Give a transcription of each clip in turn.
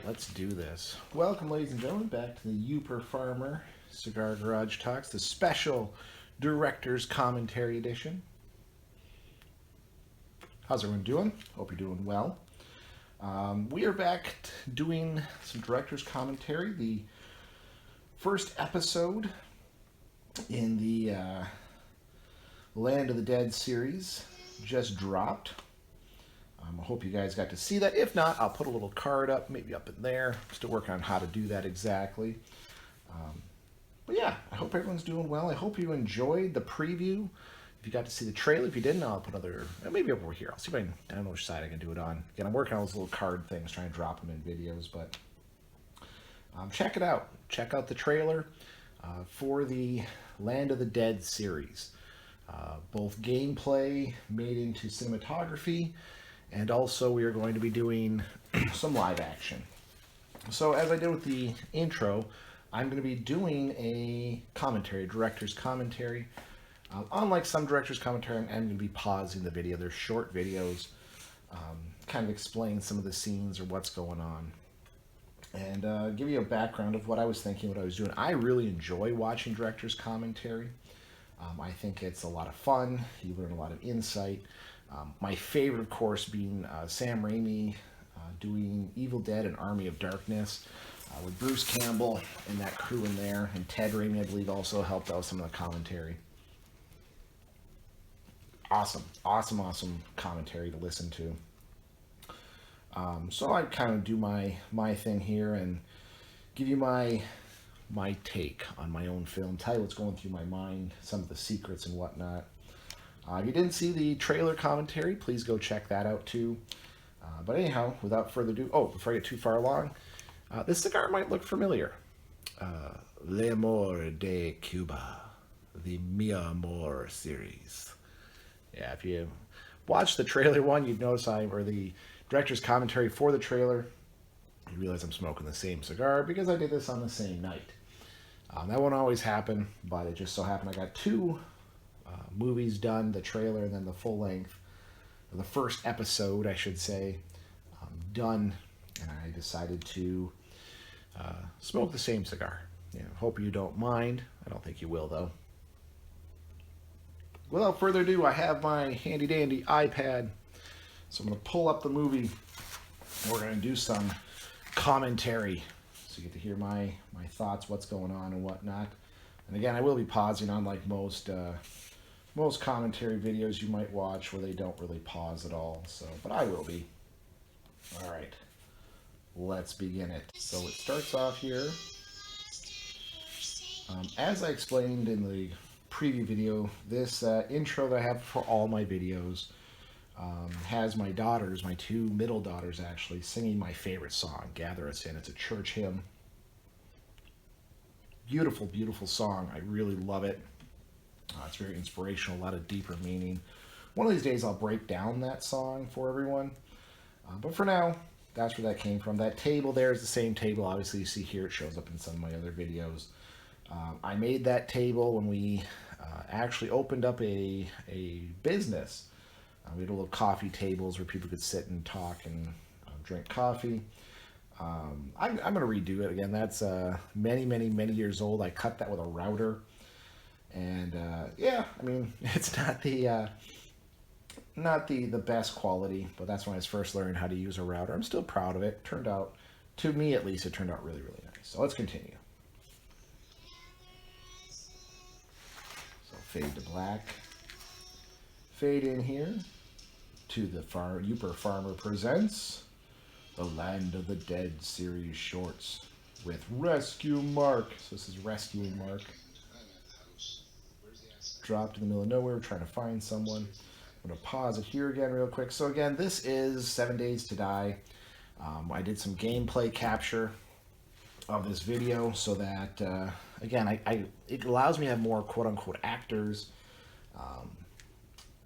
let's do this. Welcome, ladies and gentlemen, back to the Uper Farmer Cigar Garage Talks, the special Director's Commentary Edition. How's everyone doing? Hope you're doing well. We are back doing some Director's Commentary. The first episode in the Land of the Dead series just dropped. I hope you guys got to see that. If not, I'll put a little card up, maybe up in there. Still working on how to do that exactly. But yeah, I hope everyone's doing well. I hope you enjoyed the preview. If you got to see the trailer, if you didn't, I'll put other, maybe over here. I'll see if I don't know which side I can do it on. Again, I'm working on those little card things, trying to drop them in videos, but check it out. Check out the trailer for the Land of the Dead series. Both gameplay made into cinematography, and also we are going to be doing some live action. So as I did with the intro, I'm going to be doing a commentary, director's commentary. Unlike some director's commentary, I'm going to be pausing the video. They're short videos, kind of explain some of the scenes or what's going on. And give you a background of what I was thinking, what I was doing. I really enjoy watching director's commentary. I think it's a lot of fun. You learn a lot of insight. My favorite, of course, being Sam Raimi doing Evil Dead and Army of Darkness with Bruce Campbell and that crew in there. And Ted Raimi, I believe, also helped out some of the commentary. Awesome commentary to listen to. So I kind of do my thing here and give you my take on my own film, tell you what's going through my mind, some of the secrets and whatnot. If you didn't see the trailer commentary, please go check that out too. But anyhow, without further ado, before I get too far along, this cigar might look familiar. Le Amor de Cuba, the Mi Amor series. Yeah, if you watch the trailer one, you'd notice or the director's commentary for the trailer, you realize I'm smoking the same cigar because I did this on the same night. That won't always happen, but it just so happened I got two movies done, the trailer and then the full length, the first episode, I should say, done, and I decided to smoke the same cigar. Hope you don't mind. I don't think you will, though. Without further ado, I have my handy dandy iPad, so I'm going to pull up the movie. We're going to do some commentary, so you get to hear my thoughts, what's going on and whatnot. And again, I will be pausing, unlike most commentary videos you might watch where they don't really pause at all. But I will be. All right, let's begin it. So it starts off here. As I explained in the preview video, this intro that I have for all my videos has my daughters, my two middle daughters actually, singing my favorite song, Gather Us In. It's a church hymn. Beautiful, beautiful song. I really love it. It's very inspirational, a lot of deeper meaning. One of these days I'll break down that song for everyone. But for now, that's where that came from. That table there is the same table, obviously, you see here. It shows up in some of my other videos. I made that table when we actually opened up a business. We had little coffee tables where people could sit and talk and drink coffee. I'm going to redo it again. That's many years old. I cut that with a router. And yeah, I mean, it's not the best quality, but that's when I was first learning how to use a router. I'm still proud of it. Turned out, to me at least, it turned out really nice. So let's continue. So fade to black. Fade in here to the Uper Farmer presents the Land of the Dead series shorts with Rescue Mark. So this is Rescuing Mark. Dropped in the middle of nowhere, trying to find someone. I'm going to pause it here again real quick. So again, this is 7 Days to Die. I did some gameplay capture of this video so that, again, it allows me to have more quote-unquote actors.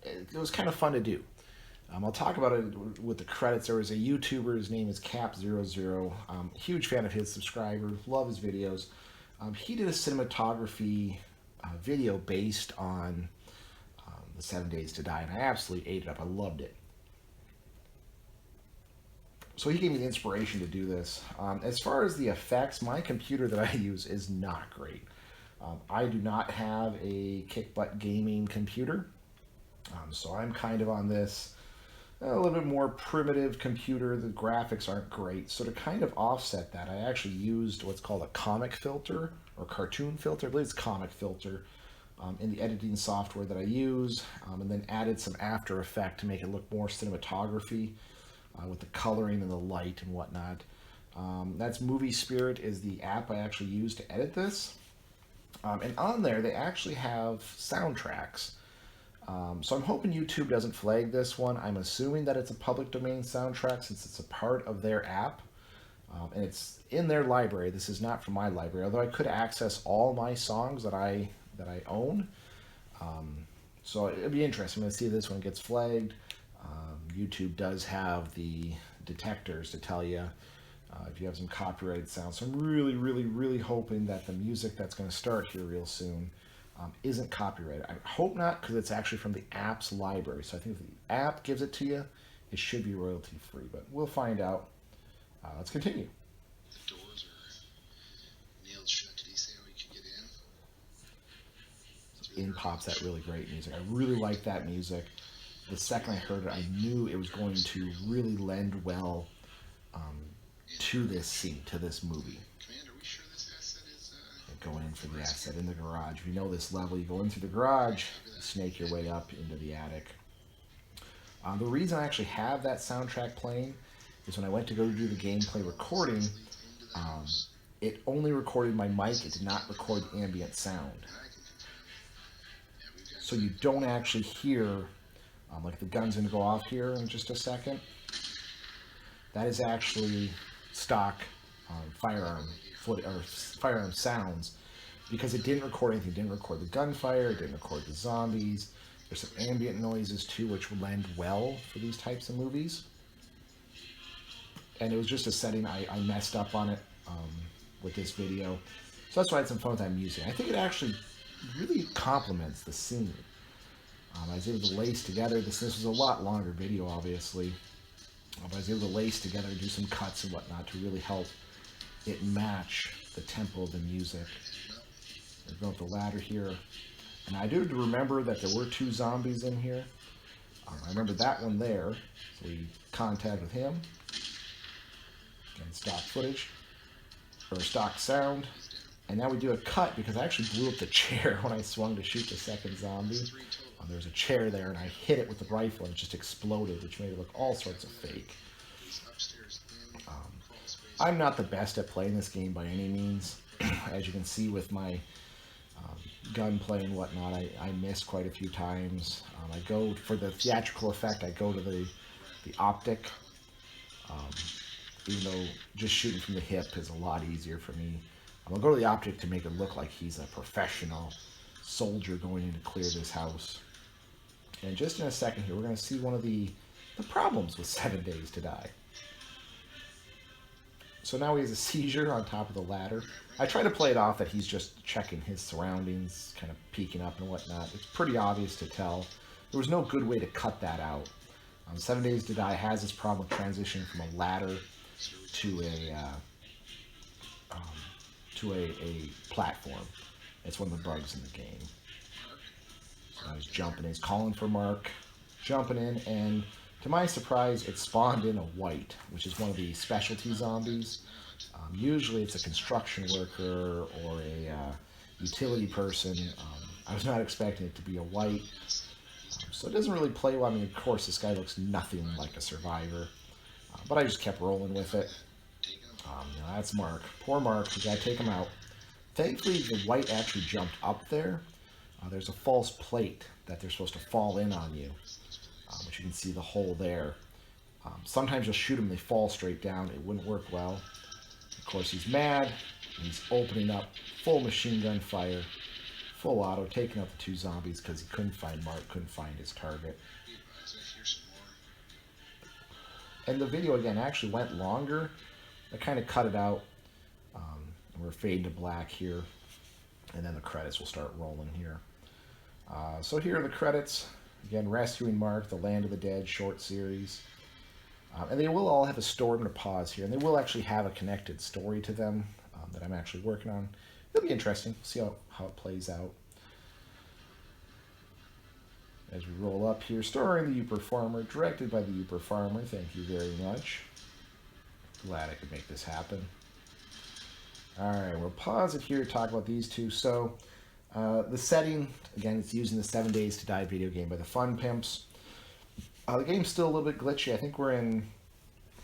It was kind of fun to do. I'll talk about it with the credits. There was a YouTuber, his name is Cap00. Huge fan of his, subscriber, love his videos. He did a cinematography video based on the 7 Days to Die, and I absolutely ate it up. I loved it. So he gave me the inspiration to do this. As far as the effects, my computer that I use is not great. I do not have a kick butt gaming computer, so I'm kind of on this a little bit more primitive computer. The graphics aren't great, so to kind of offset that, I actually used what's called a comic filter or cartoon filter. I believe it's comic filter in the editing software that I use, and then added some After Effect to make it look more cinematography with the coloring and the light and whatnot. That's Movie Spirit is the app I actually use to edit this. And on there, they actually have soundtracks. So I'm hoping YouTube doesn't flag this one. I'm assuming that it's a public domain soundtrack since it's a part of their app. And it's in their library. This is not from my library, although I could access all my songs that I own. So it'd be interesting to see if this one gets flagged. YouTube does have the detectors to tell you if you have some copyrighted sounds. So I'm really, really, really hoping that the music that's going to start here real soon isn't copyrighted. I hope not, because it's actually from the app's library. So I think if the app gives it to you, it should be royalty free. But we'll find out. Let's continue. The doors are nailed shut. Did he say how he could get in? In pops that really great music. I really like that music. The second I heard it, I knew it was going to really lend well to this scene, to this movie. Commander, are we sure this asset is... Going in for the asset in the garage. If you know this level, you go in through the garage, snake your way up into the attic. The reason I actually have that soundtrack playing is when I went to go do the gameplay recording, it only recorded my mic, it did not record ambient sound. So you don't actually hear, like the gun's going to go off here in just a second. That is actually stock firearm sounds, because it didn't record anything. It didn't record the gunfire, it didn't record the zombies. There's some ambient noises too, which will lend well for these types of movies. And it was just a setting I messed up on it with this video. So that's why I had some fun with that music. I think it actually really complements the scene. I was able to lace together, this was a lot longer video obviously, but I was able to lace together and do some cuts and whatnot to really help it match the tempo of the music. We're going up the ladder here. And I do remember that there were 2 zombies in here. I remember that one there. So we contact with him. And stock footage. Or stock sound. And now we do a cut because I actually blew up the chair when I swung to shoot the second zombie. There was a chair there and I hit it with the rifle and it just exploded, which made it look all sorts of fake. I'm not the best at playing this game by any means. As you can see with my gunplay and whatnot, I missed quite a few times. I go for the theatrical effect, I go to the optic, even though just shooting from the hip is a lot easier for me. I'll go to the optic to make it look like he's a professional soldier going in to clear this house. And just in a second here, we're going to see one of the problems with 7 Days to Die. So now he has a seizure on top of the ladder. I try to play it off that he's just checking his surroundings, kind of peeking up and whatnot. It's pretty obvious to tell. There was no good way to cut that out. 7 Days to Die has this problem with transitioning from a ladder to a platform. It's one of the bugs in the game. So I was jumping in, he's calling for Mark, jumping in, and to my surprise, it spawned in a white, which is one of the specialty zombies. Usually it's a construction worker or a utility person. I was not expecting it to be a white. So it doesn't really play well. I mean, of course, this guy looks nothing like a survivor. But I just kept rolling with it. That's Mark. Poor Mark. We gotta take him out. Thankfully, the white actually jumped up there. There's a false plate that they're supposed to fall in on you, which you can see the hole there. Sometimes you'll shoot them, they fall straight down. It wouldn't work well. Of course, he's mad. He's opening up full machine gun fire, full auto, taking out the 2 zombies because he couldn't find Mark, couldn't find his target. And the video, again, actually went longer. I kind of cut it out. We're fading to black here. And then the credits will start rolling here. So here are the credits. Again, Rescuing Mark, The Land of the Dead short series. And they will all have a story. I'm going to pause here, and they will actually have a connected story to them that I'm actually working on. It'll be interesting. See how it plays out. As we roll up here, starring the Uper Farmer, directed by the Uper Farmer. Thank you very much. Glad I could make this happen. Alright, we'll pause it here to talk about these two. So, the setting, again, it's using the 7 Days to Die video game by the Fun Pimps. The game's still a little bit glitchy. I think we're on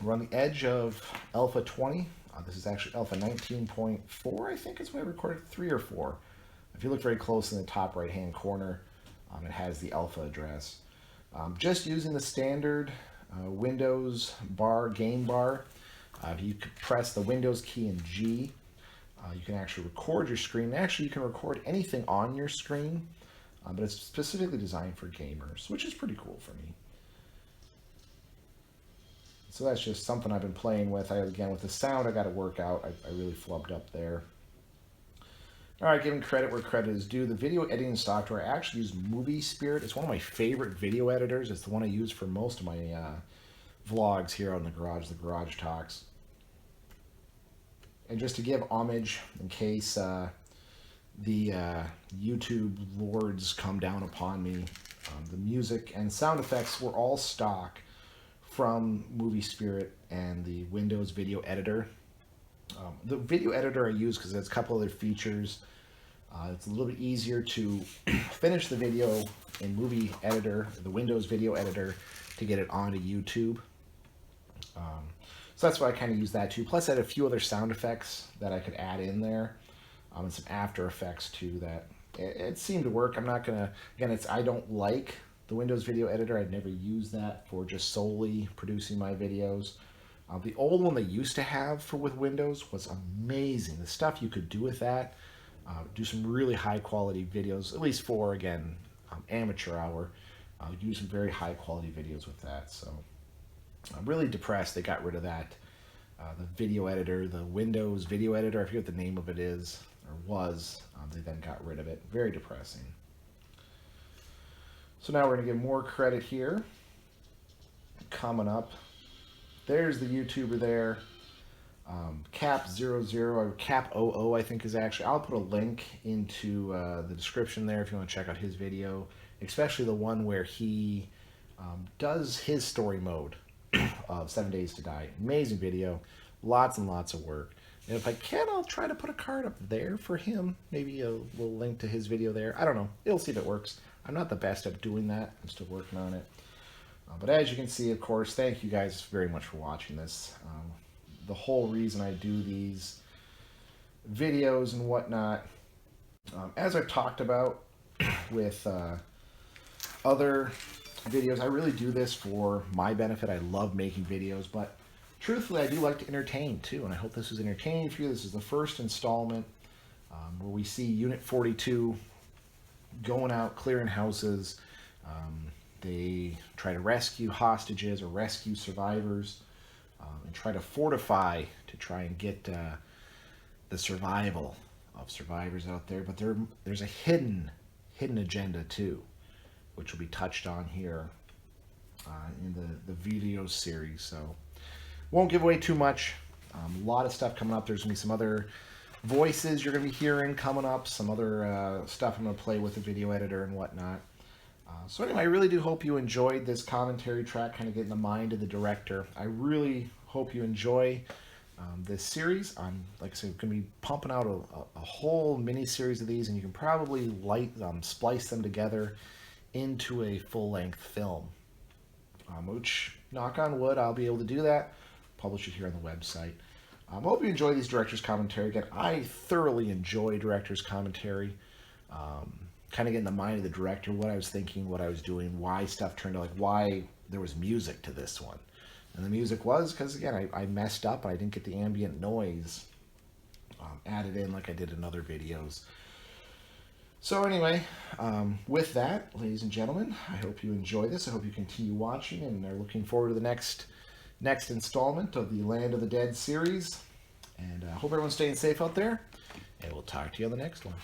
the edge of Alpha 20. This is actually Alpha 19.4, I think is when I recorded, 3 or 4. If you look very close in the top right-hand corner, it has the Alpha address. Just using the standard Windows bar, game bar. If you could press the Windows key and G, you can actually record your screen. Actually, you can record anything on your screen, but it's specifically designed for gamers, which is pretty cool for me. So that's just something I've been playing with. Again, with the sound, I got to work out. I really flubbed up there. All right, giving credit where credit is due. The video editing software, I actually use Movie Spirit. It's one of my favorite video editors. It's the one I use for most of my vlogs here on the Garage Talks. And just to give homage, in case the YouTube lords come down upon me, the music and sound effects were all stock from Movie Spirit and the Windows Video Editor. The video editor I use because it has a couple other features. It's a little bit easier to finish the video in Movie Editor, the Windows Video Editor, to get it onto YouTube. So that's why I kind of use that too. Plus I had a few other sound effects that I could add in there. And some After Effects too that it seemed to work. I'm not going to, again, I don't like the Windows Video Editor. I'd never use that for just solely producing my videos. The old one they used to have with Windows was amazing. The stuff you could do with that, do some really high quality videos, at least for, again, amateur hour. Do some very high quality videos with that. So I'm really depressed they got rid of that. The video editor, the Windows Video Editor, I forget what the name of it is, or was, they then got rid of it. Very depressing. So now we're going to give more credit here. Coming up. There's the YouTuber there. Cap00 or Cap00, I think is actually. I'll put a link into the description there if you want to check out his video, especially the one where he does his story mode of 7 Days to Die. Amazing video, lots and lots of work. And if I can, I'll try to put a card up there for him. Maybe a little link to his video there. I don't know. We'll see if it works. I'm not the best at doing that. I'm still working on it. But as you can see, of course, thank you guys very much for watching this. The whole reason I do these videos and whatnot, as I've talked about with other videos, I really do this for my benefit. I love making videos, but truthfully, I do like to entertain too, and I hope this is entertaining for you. This is the first installment where we see Unit 42 going out, clearing houses. They try to rescue hostages or rescue survivors and try to fortify to try and get the survival of survivors out there. But there's a hidden agenda too, which will be touched on here in the video series. So won't give away too much. A lot of stuff coming up. There's going to be some other voices you're going to be hearing coming up, some other stuff I'm going to play with the video editor and whatnot. So anyway, I really do hope you enjoyed this commentary track, kind of getting the mind of the director. I really hope you enjoy this series. I'm, like I said, going to be pumping out a whole mini-series of these, and you can probably splice them together into a full-length film, which, knock on wood, I'll be able to do that. Publish it here on the website. I hope you enjoy these director's commentary. Again, I thoroughly enjoy director's commentary. Kind of getting the mind of the director, what I was thinking, what I was doing, why stuff turned out, like why there was music to this one. And the music was because, again, I messed up. I didn't get the ambient noise added in like I did in other videos. So anyway, with that, ladies and gentlemen, I hope you enjoy this. I hope you continue watching and are looking forward to the next installment of the Land of the Dead series. And I hope everyone's staying safe out there. And we'll talk to you on the next one.